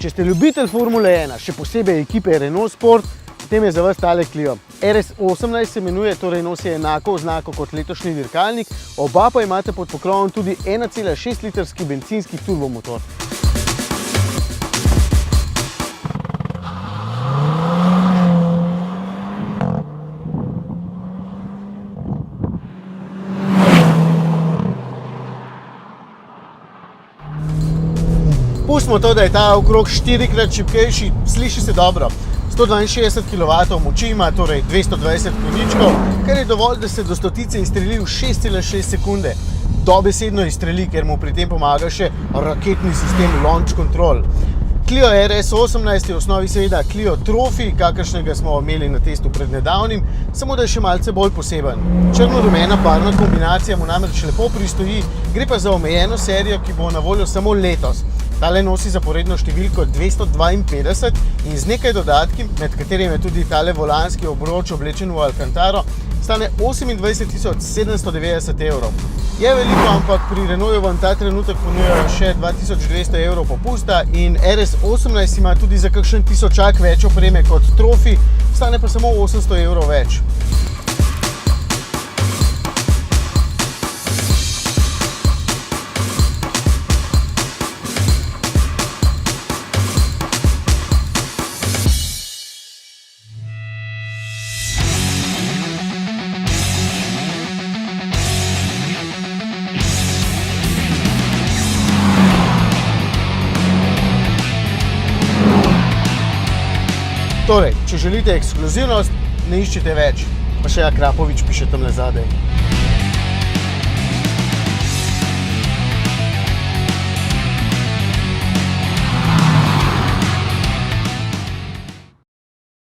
Če ste ljubitelj Formule 1, še posebej ekipe Renault Sport, potem je za vas tale Clio. RS18 se imenuje, torej nosi enako oznako kot letošnji dirkalnik, oba pa imate pod pokrovom tudi 1,6 litrski bencinski turbomotor. Pustimo to, da je ta okrog 4-krat šibkejši, sliši se dobro. 162 kW moči ima, torej 220 konjičkov, kar je dovolj, da se do stotice izstreli v 6,6 sekunde. Dobesedno izstreli, ker mu pri tem pomaga še raketni sistem Launch Control. Clio RS18 je v osnovi seveda Clio Trophy, kakršnega smo imeli na testu pred nedavnim, samo da je še malce bolj poseben. Črno-rumena barvna kombinacija mu namreč lepo pristoji, gre pa za omejeno serijo, ki bo na voljo samo letos. Tale nosi zaporedno številko 252 in z nekaj dodatki, med katerim je tudi tale volanski obroč oblečen v Alcantaro, stane 28 790 evrov. Je veliko, ampak pri Renaultu vam ta trenutek ponujajo še 2200 evrov popusta in RS18 ima tudi za kakšen tisočak več opreme kot Trophy, stane pa samo 800 evrov več. Torej, če želite ekskluzivnost, ne iščite več. Pa še Akrapovič piše tamle zadaj.